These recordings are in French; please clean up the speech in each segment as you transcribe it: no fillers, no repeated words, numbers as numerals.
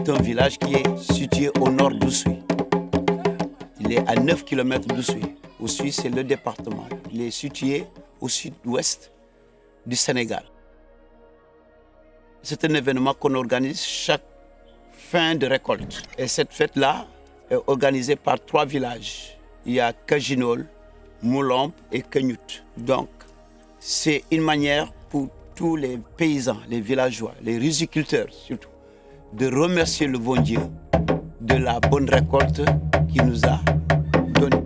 C'est un village qui est situé au nord d'Oussouye. Il est à 9 km d'Oussouye. Oussouye, c'est le département. Il est situé au sud-ouest du Sénégal. C'est un événement qu'on organise chaque fin de récolte. Et cette fête-là est organisée par 3 villages. Il y a Kajinol, Moulamp et Kenyut. Donc, c'est une manière pour tous les paysans, les villageois, les riziculteurs surtout, de remercier le bon Dieu de la bonne récolte qu'il nous a donnée.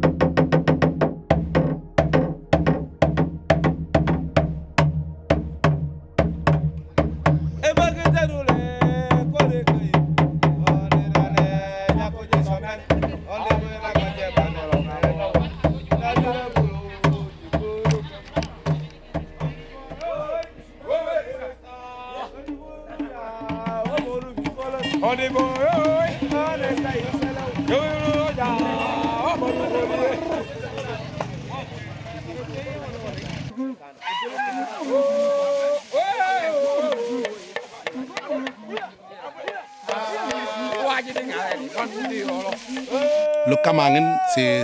Le Kamangen, c'est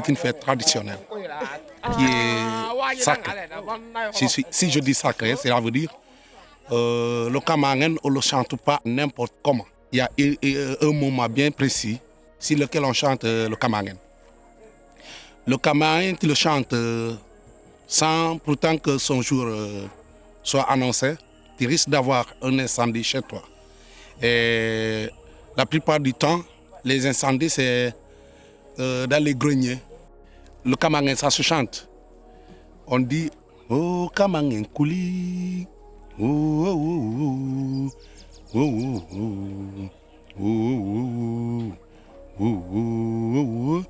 une fête traditionnelle qui est sacrée. Si je dis sacrée, cela veut dire le Kamangen, on ne le chante pas n'importe comment. Il y a un moment bien précis sur lequel on chante le Kamangen. Le Kamangen, tu le chantes sans pourtant que son jour soit annoncé. Tu risques d'avoir un incendie chez toi. Et la plupart du temps, les incendies, c'est dans les greniers. Le Kamangen, ça se chante. On dit « Oh, Kamangen kouli, oh, oh, oh, oh, oh, oh, oh, oh, oh,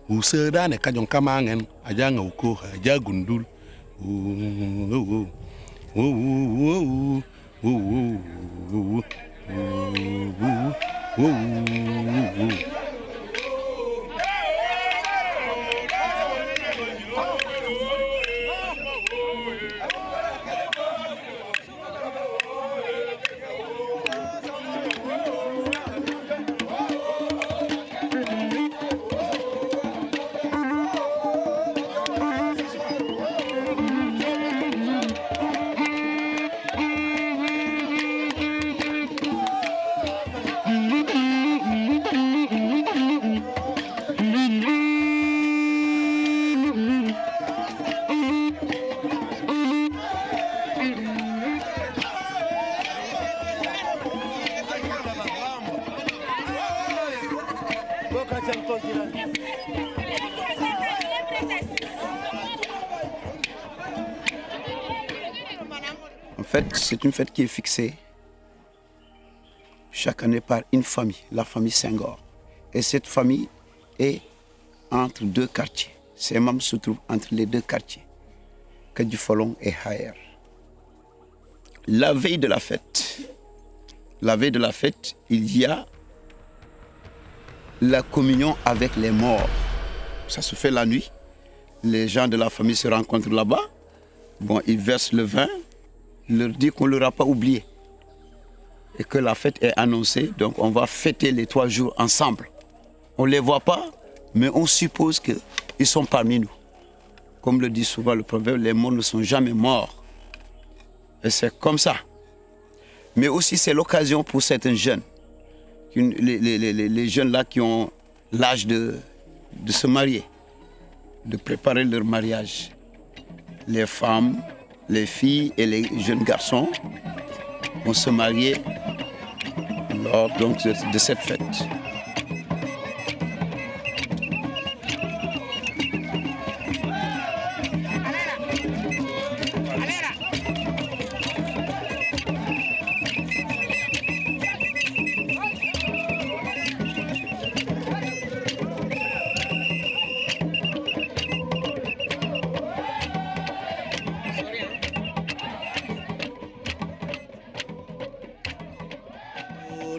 oh, sedane kajong Kamangen, aja ngauko, aja gundul, oh, oh, oh, oh, oh, oh, oh, oh. En fait, c'est une fête qui est fixée chaque année par une famille, la famille Senghor. Et cette famille est entre 2 quartiers. Ses membres se trouvent entre les 2 quartiers, Kadjifolon et Haer. La veille de la fête, il y a la communion avec les morts. Ça se fait la nuit. Les gens de la famille se rencontrent là-bas. Bon, ils versent le vin, leur disent qu'on ne leur a pas oublié. Et que la fête est annoncée, donc on va fêter les 3 jours ensemble. On ne les voit pas, mais on suppose qu'ils sont parmi nous. Comme le dit souvent le proverbe, les morts ne sont jamais morts. Et c'est comme ça. Mais aussi c'est l'occasion pour certains jeunes les jeunes là qui ont l'âge de se marier, de préparer leur mariage. Les femmes, les filles et les jeunes garçons vont se marier lors donc, de cette fête.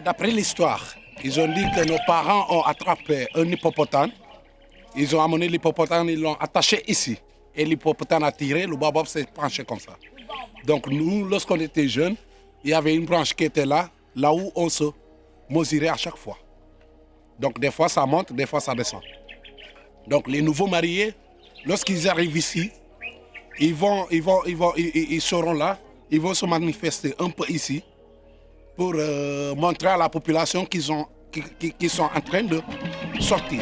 D'après l'histoire, ils ont dit que nos parents ont attrapé un hippopotame. Ils ont amené l'hippopotame, ils l'ont attaché ici. Et l'hippopotame a tiré, le baobab s'est penché comme ça. Donc nous, lorsqu'on était jeunes, il y avait une branche qui était là où on se mesurait à chaque fois. Donc des fois ça monte, des fois ça descend. Donc les nouveaux mariés, lorsqu'ils arrivent ici, ils seront là, ils vont se manifester un peu ici pour montrer à la population qu'ils sont en train de sortir.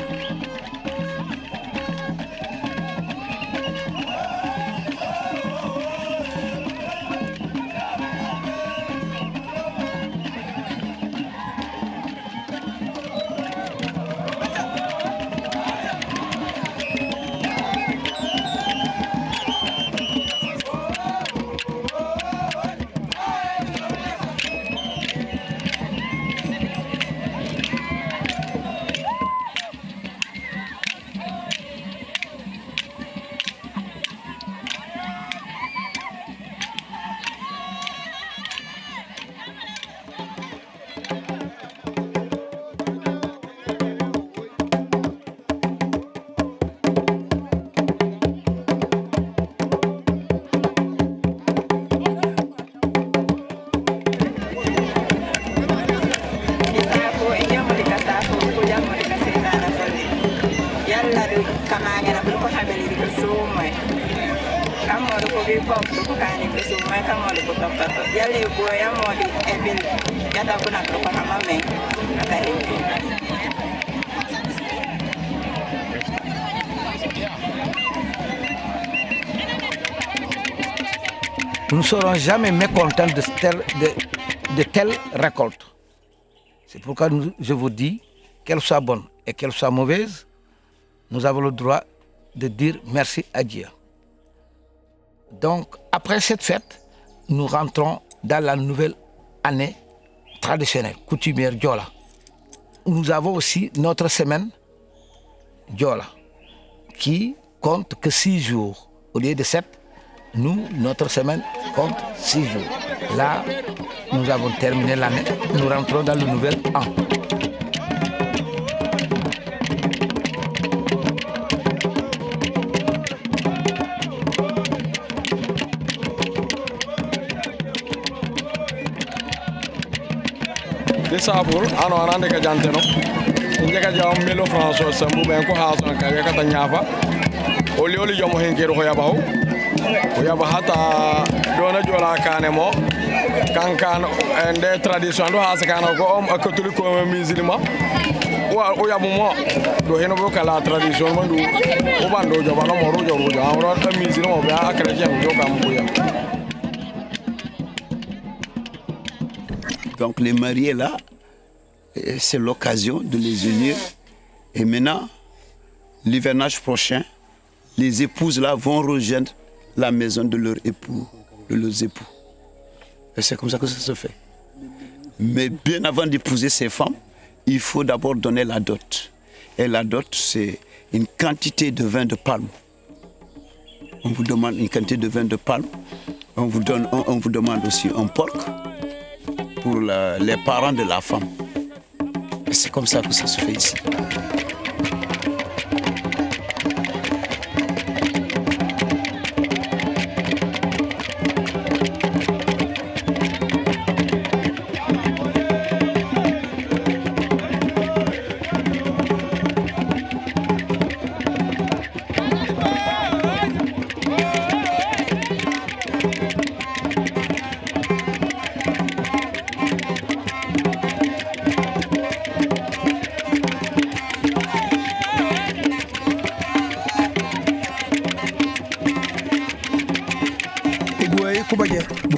Nous ne serons jamais mécontents de telles récoltes. C'est pourquoi je vous dis, qu'elles soient bonnes et qu'elles soient mauvaises, nous avons le droit de dire merci à Dieu. Donc, après cette fête, nous rentrons dans la nouvelle année traditionnelle, coutumière Diola. Nous avons aussi notre semaine Diola, qui compte que 6 jours. Au lieu de 7, notre semaine compte 6 jours. Là, nous avons terminé l'année, nous rentrons dans le nouvel an. Sabur ano arande ka janteno njega jawam melo françois sambu ben ko hason ka yakata nyafa oli jomo hen kero ko yabaho ko yaba hata dona jola kanemo kankan ende tradition do hasa kana ko catholique ko musulman o yabu mo do heno bo kala tradition mandu o bando joba no mo rojo amro ta musulman be akra jam joka mo ya. Donc les mariés là, c'est l'occasion de les unir. Et maintenant, l'hivernage prochain, les épouses là vont rejoindre la maison de leurs époux. Et c'est comme ça que ça se fait. Mais bien avant d'épouser ces femmes, il faut d'abord donner la dot. Et la dot, c'est une quantité de vin de palme. On vous demande une quantité de vin de palme. On vous demande aussi un porc pour les parents de la femme. Et c'est comme ça que ça se fait ici.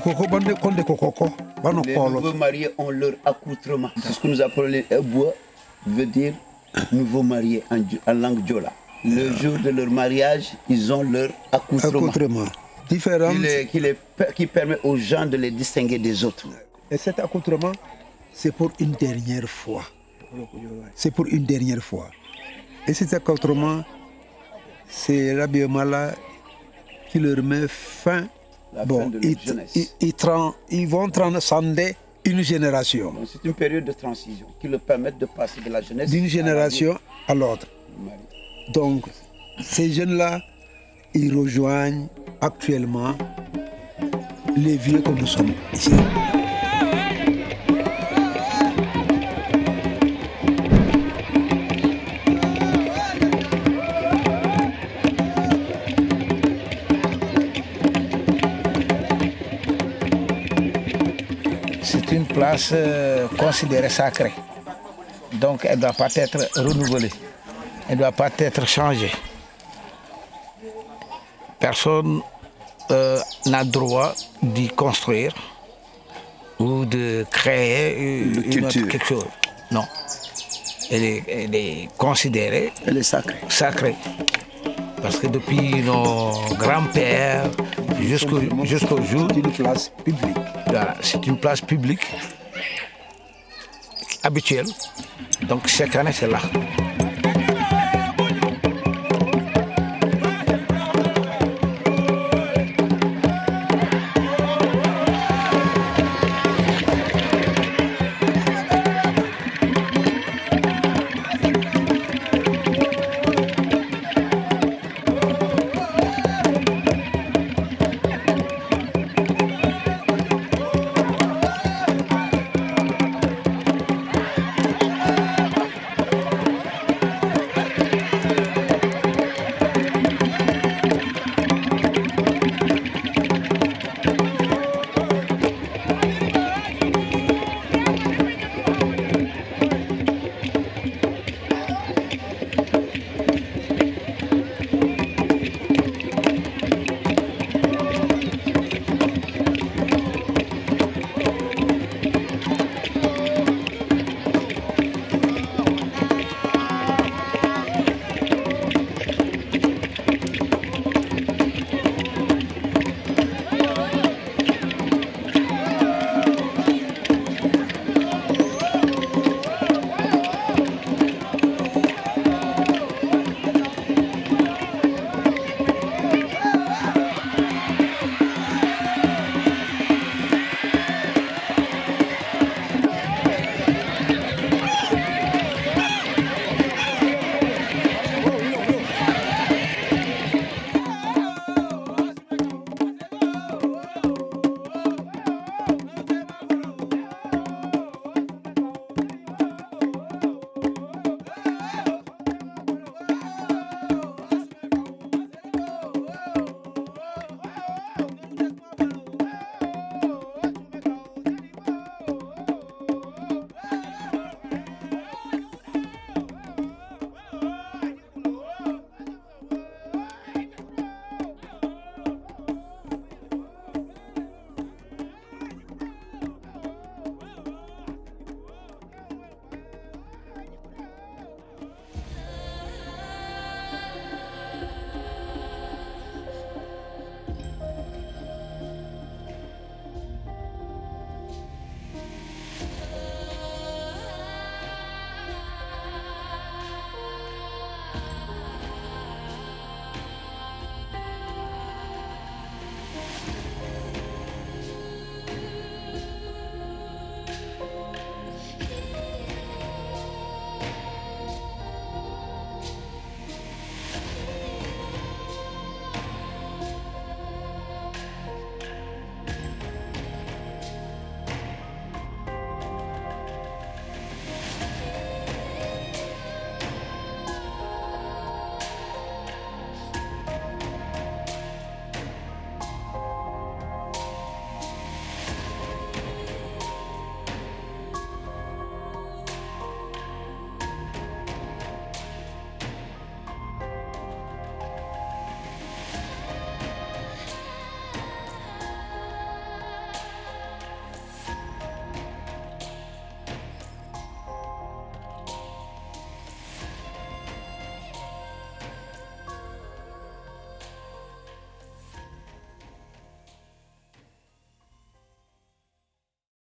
Les nouveaux mariés ont leur accoutrement. C'est ce que nous appelons les ebois, veut dire nouveaux mariés en langue diola. Le jour de leur mariage, ils ont leur accoutrement. Différent. Qui permet aux gens de les distinguer des autres. Et cet accoutrement, c'est pour une dernière fois. C'est pour une dernière fois. Et cet accoutrement, c'est l'habillement là qui leur met fin. Bon, ils vont transcender une génération. C'est une période de transition qui leur permet de passer de la jeunesse d'une génération à l'autre. Donc, ces jeunes-là, ils rejoignent actuellement les vieux que nous sommes ici. C'est une place considérée sacrée. Donc elle ne doit pas être renouvelée. Elle ne doit pas être changée. Personne n'a droit d'y construire ou de créer quelque chose. Non. Elle est considérée. Elle est sacrée. Sacrée. Parce que depuis nos grands-pères jusqu'au jour. C'est une place publique. Voilà, c'est une place publique habituelle. Donc chaque année c'est là.